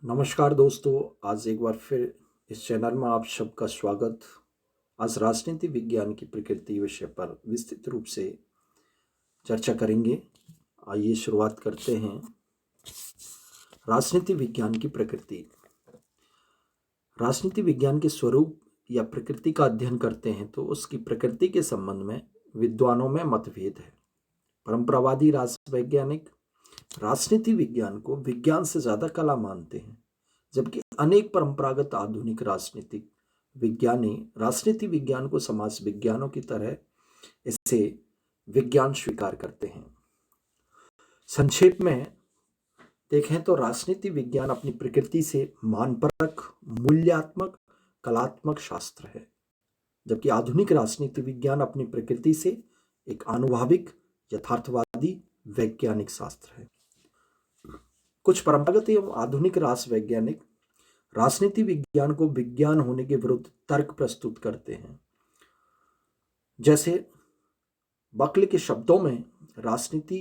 नमस्कार दोस्तों, आज एक बार फिर इस चैनल में आप सबका स्वागत। आज राजनीति विज्ञान की प्रकृति विषय पर विस्तृत रूप से चर्चा करेंगे। आइए शुरुआत करते हैं। राजनीति विज्ञान की प्रकृति। राजनीति विज्ञान के स्वरूप या प्रकृति का अध्ययन करते हैं तो उसकी प्रकृति के संबंध में विद्वानों में मतभेद है। परंपरावादी राजवैज्ञानिक राजनीति विज्ञान को विज्ञान से ज्यादा कला मानते हैं, जबकि अनेक परंपरागत आधुनिक राजनीतिक विज्ञानी राजनीति विज्ञान को समाज विज्ञानों की तरह इसे विज्ञान स्वीकार करते हैं। संक्षेप में देखें तो राजनीति विज्ञान अपनी प्रकृति से मानपरक, मूल्यात्मक, कलात्मक शास्त्र है, जबकि आधुनिक राजनीति विज्ञान अपनी प्रकृति से एक आनुभाविक, यथार्थवादी, वैज्ञानिक शास्त्र है। कुछ परंपरागत एवं आधुनिक राजवैज्ञानिक राजनीति विज्ञान को विज्ञान होने के विरुद्ध तर्क प्रस्तुत करते हैं। जैसे बकले के शब्दों में राजनीति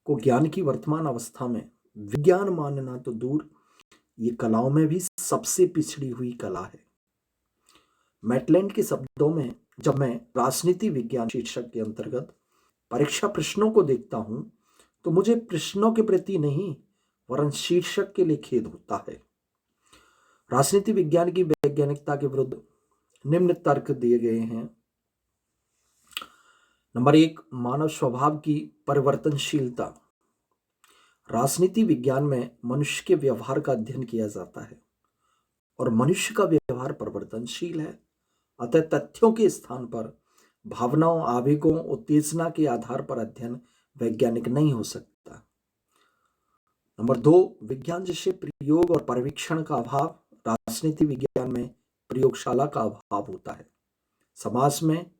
को ज्ञान की वर्तमान अवस्था में विज्ञान मानना तो दूर, ये कलाओं में भी सबसे पिछड़ी हुई कला है। मैटलैंड के शब्दों में जब मैं राजनीति विज्ञान शीर्षक के अंतर्गत परीक्षा प्रश्नों को देखता हूं तो मुझे प्रश्नों के प्रति नहीं वरन शीर्षक के लिए खेद होता है। राजनीति विज्ञान की वैज्ञानिकता के विरुद्ध निम्न तर्क दिए गए हैं। नंबर 1, मानव स्वभाव की परिवर्तनशीलता। राजनीति विज्ञान में मनुष्य के व्यवहार का अध्ययन किया जाता है और मनुष्य का व्यवहार परिवर्तनशील है। अतः तथ्यों के स्थान पर भावनाओं, आवेगों, उत्तेजना के आधार पर अध्ययन वैज्ञानिक नहीं हो सकता। नंबर 2, विज्ञान जैसे प्रयोग और परीक्षण का अभाव। राजनीति विज्ञान में प्रयोगशाला का अभाव होता है। समाज में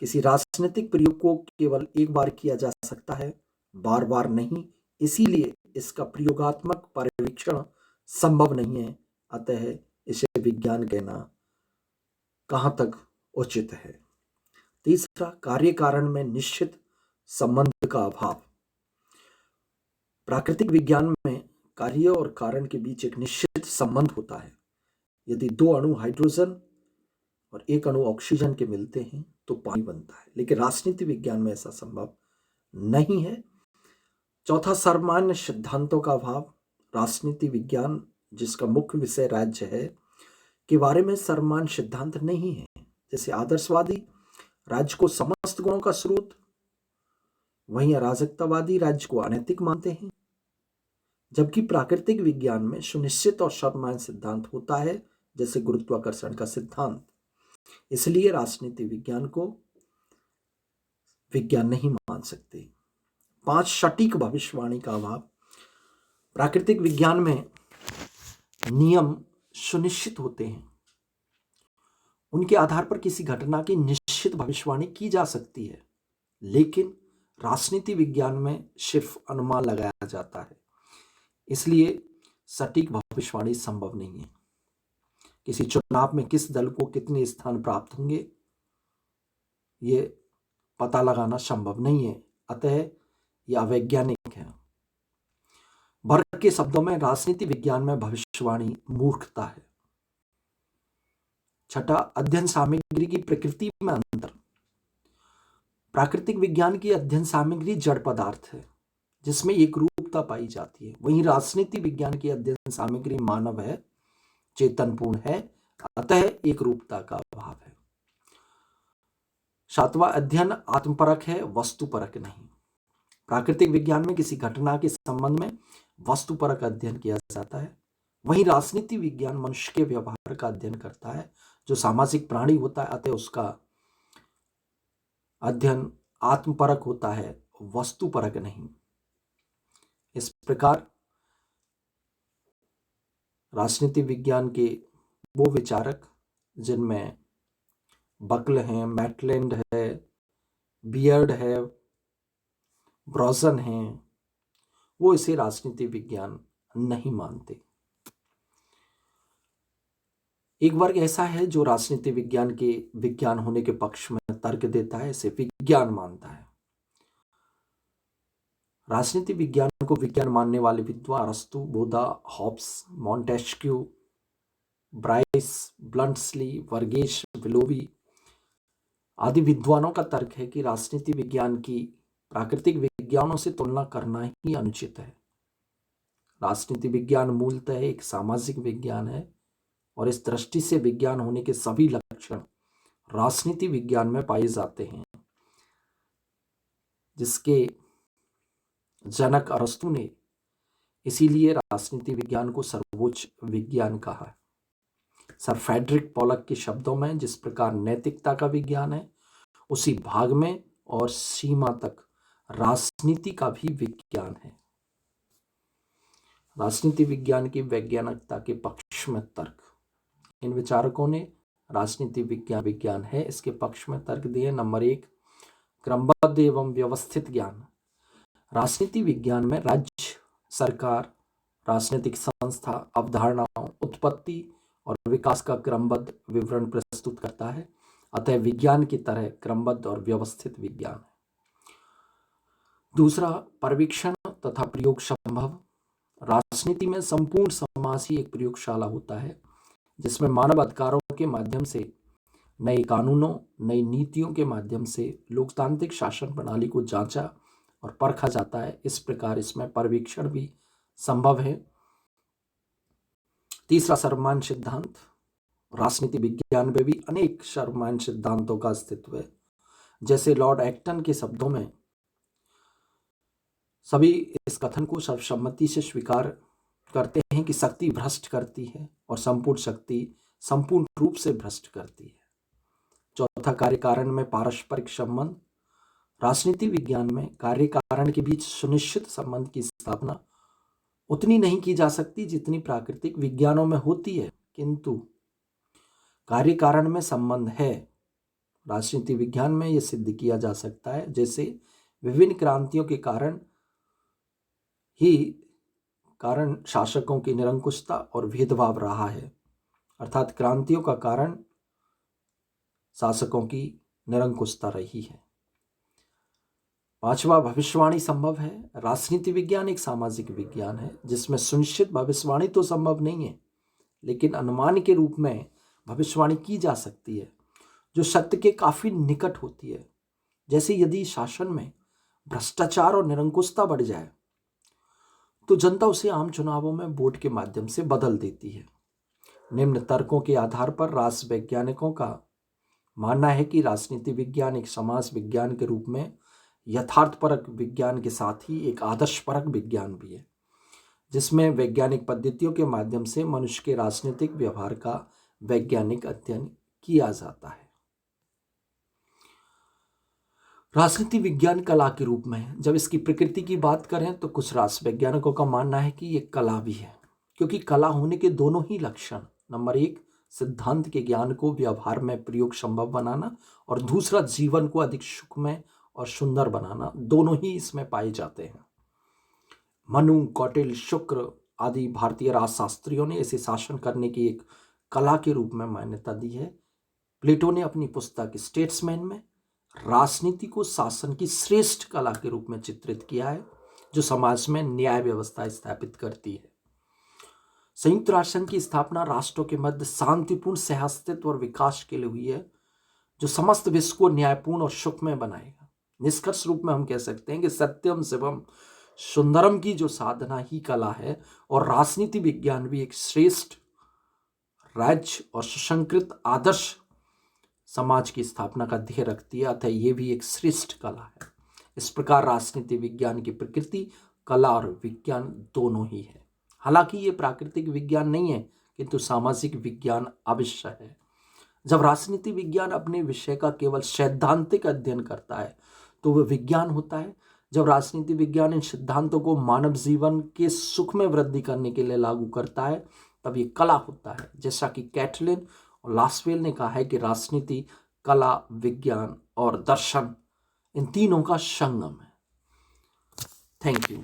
किसी राजनीतिक प्रयोग को केवल एक बार किया जा सकता है, बार बार नहीं। इसीलिए इसका प्रयोगात्मक परीक्षण संभव नहीं है। अतः इसे विज्ञान कहना कहां तक उचित है। तीसरा, कार्य कारण में निश्चित संबंध का अभाव। प्राकृतिक विज्ञान में कार्य और कारण के बीच एक निश्चित संबंध होता है। यदि 2 अणु हाइड्रोजन और 1 अणु ऑक्सीजन के मिलते हैं तो पानी बनता है, लेकिन राजनीति विज्ञान में ऐसा संभव नहीं है। चौथा, सर्वमान्य सिद्धांतों का अभाव। राजनीति विज्ञान, जिसका मुख्य विषय राज्य है, के बारे में सर्वमान्य सिद्धांत नहीं है। जैसे आदर्शवादी राज्य को समस्त गुणों का स्रोत, वहीं अराजकतावादी राज्य को अनैतिक मानते हैं। जबकि प्राकृतिक विज्ञान में सुनिश्चित और सर्वमान्य सिद्धांत होता है, जैसे गुरुत्वाकर्षण का सिद्धांत। इसलिए राजनीति विज्ञान को विज्ञान नहीं मान सकते। 5, सटीक भविष्यवाणी का अभाव। प्राकृतिक विज्ञान में नियम सुनिश्चित होते हैं, उनके आधार पर किसी घटना की निश्चित भविष्यवाणी की जा सकती है, लेकिन राजनीति विज्ञान में सिर्फ अनुमान लगाया जाता है। इसलिए सटीक भविष्यवाणी संभव नहीं है। किसी चुनाव में किस दल को कितने स्थान प्राप्त होंगे, ये पता लगाना संभव नहीं है। अतः यह अवैज्ञानिक है। बर्ग के शब्दों में राजनीति विज्ञान में भविष्यवाणी मूर्खता है। छठा, अध्ययन सामग्री की प्रकृति में अंतर। प्राकृतिक विज्ञान की अध्ययन सामग्री जड़ पदार्थ है, जिसमें एक रूपता पाई जाती है। वहीं राजनीति विज्ञान की अध्ययन सामग्री मानव है, चेतनपूर्ण है, अतः एक रूपता का अभाव है। 7वां, अध्ययन आत्मपरक है, वस्तुपरक नहीं। प्राकृतिक विज्ञान में किसी घटना के संबंध में वस्तुपरक अध्ययन किया जाता है, वहीं राजनीति विज्ञान मनुष्य के व्यवहार का अध्ययन करता है, जो सामाजिक प्राणी होता है, अतः उसका अध्ययन आत्मपरक होता है, वस्तुपरक नहीं। इस प्रकार राजनीति विज्ञान के वो विचारक, जिनमें बकल हैं, मैटलैंड है, बियर्ड है, ब्रॉसन है, वो इसे राजनीति विज्ञान नहीं मानते। एक वर्ग ऐसा है जो राजनीति विज्ञान के विज्ञान होने के पक्ष में तर्क देता है, इसे विज्ञान मानता है। राजनीति विज्ञान को विज्ञान मानने वाले विद्वान अरस्तु, बोधा, हॉब्स, मॉन्टेस्क्यू, ब्राइस, ब्लंट्सली, वर्गेश, विलोवी आदि विद्वानों का तर्क है कि राजनीति विज्ञान की प्राकृतिक विज्ञानों से तुलना करना ही अनुचित है। राजनीति विज्ञान मूलतः एक सामाजिक विज्ञान है और इस दृष्टि से विज्ञान होने के सभी लक्षण राजनीति विज्ञान में पाए जाते हैं, जिसके जनक अरस्तु ने इसीलिए राजनीति विज्ञान को सर्वोच्च विज्ञान कहा है। सर फ्रेडरिक पॉलक के शब्दों में, जिस प्रकार नैतिकता का विज्ञान है, उसी भाग में और सीमा तक राजनीति का भी विज्ञान है। राजनीति विज्ञान की वैज्ञानिकता के पक्ष में तर्क। इन विचारकों ने राजनीति विज्ञान है इसके पक्ष में तर्क दिए। नंबर 1, क्रमबद्ध एवं व्यवस्थित ज्ञान। राजनीति विज्ञान में राज्य, सरकार, राजनीतिक संस्था, अवधारणाओं, उत्पत्ति और विकास का क्रमबद्ध विवरण प्रस्तुत करता है। अतः विज्ञान की तरह क्रमबद्ध और व्यवस्थित विज्ञान है। दूसरा, परीक्षण तथा प्रयोग संभव। राजनीति में संपूर्ण समाज ही एक प्रयोगशाला होता है, जिसमें मानव अधिकारों के माध्यम से, नए कानूनों, नई नीतियों के माध्यम से लोकतांत्रिक शासन प्रणाली को जांचा और परखा जाता है। इस प्रकार इसमें परीक्षण भी संभव है। तीसरा, सर्वमान्य सिद्धांत। राजनीति विज्ञान में भी अनेक सर्वमान्य सिद्धांतों का अस्तित्व है। जैसे लॉर्ड एक्टन के शब्दों में, सभी इस कथन को सर्वसम्मति से स्वीकार करते हैं कि शक्ति भ्रष्ट करती है और संपूर्ण शक्ति संपूर्ण रूप से भ्रष्ट करती है। चौथा, कार्य कारण में पारस्परिक संबंध। राजनीति विज्ञान में कार्य कारण के बीच सुनिश्चित संबंध की स्थापना उतनी नहीं की जा सकती जितनी प्राकृतिक विज्ञानों में होती है, किंतु कार्य कारण में संबंध है। राजनीति विज्ञान में यह सिद्ध किया जा सकता है। जैसे विभिन्न क्रांतियों के कारण शासकों की निरंकुशता और भेदभाव रहा है, अर्थात क्रांतियों का कारण शासकों की निरंकुशता रही है। पांचवा, भविष्यवाणी संभव है। राजनीति विज्ञान एक सामाजिक विज्ञान है जिसमें सुनिश्चित भविष्यवाणी तो संभव नहीं है, लेकिन अनुमान के रूप में भविष्यवाणी की जा सकती है जो सत्य के काफी निकट होती है। जैसे यदि शासन में भ्रष्टाचार और निरंकुशता बढ़ जाए तो जनता उसे आम चुनावों में वोट के माध्यम से बदल देती है। निम्न तर्कों के आधार पर राष्ट्र वैज्ञानिकों का मानना है कि राजनीति विज्ञान एक समाज विज्ञान के रूप में यथार्थपरक विज्ञान के साथ ही एक आदर्शपरक विज्ञान भी है, जिसमें वैज्ञानिक पद्धतियों के माध्यम से मनुष्य के राजनीतिक व्यवहार का वैज्ञानिक अध्ययन किया जाता है। राजनीति विज्ञान कला के रूप में जब इसकी प्रकृति की बात करें तो कुछ राष्ट्र वैज्ञानिकों का मानना है कि ये कला भी है, क्योंकि कला होने के दोनों ही लक्षण, नंबर 1, सिद्धांत के ज्ञान को व्यवहार में प्रयोग संभव बनाना, और दूसरा, जीवन को अधिक सुखमय और सुंदर बनाना, दोनों ही इसमें पाए जाते हैं। मनु, कौटिल्य, शुक्र आदि भारतीय राजशास्त्रियों ने इसे शासन करने की एक कला के रूप में मान्यता दी है। प्लेटो ने अपनी पुस्तक स्टेट्समैन में राजनीति को शासन की श्रेष्ठ कला के रूप में चित्रित किया है, जो समाज में न्याय व्यवस्था स्थापित करती है। संयुक्त राष्ट्र संघ की स्थापना राष्ट्रों के मध्य शांतिपूर्ण सहअस्तित्व और विकास के लिए हुई है, जो समस्त विश्व को न्यायपूर्ण और सुखमय बनाएगा। निष्कर्ष रूप में हम कह सकते हैं कि सत्यम शिवम सुंदरम की जो साधना ही कला है, और राजनीति विज्ञान भी एक श्रेष्ठ राज्य और सुसंकृत आदर्श समाज की स्थापना का ध्येय रखती है, अतः ये भी एक श्रेष्ठ कला है। इस प्रकार राजनीति विज्ञान की प्रकृति कला और विज्ञान दोनों ही है। हालांकि ये प्राकृतिक विज्ञान नहीं है, किंतु सामाजिक विज्ञान अवश्य है। जब राजनीति विज्ञान अपने विषय का केवल सैद्धांतिक अध्ययन करता है तो वह विज्ञान होता है। जब राजनीति विज्ञान इन सिद्धांतों को मानव जीवन के सुख में वृद्धि करने के लिए लागू करता है, तब ये कला होता है। जैसा कि कैटलिन और लासवेल ने कहा है कि राजनीति कला, विज्ञान और दर्शन इन तीनों का संगम है। Thank you.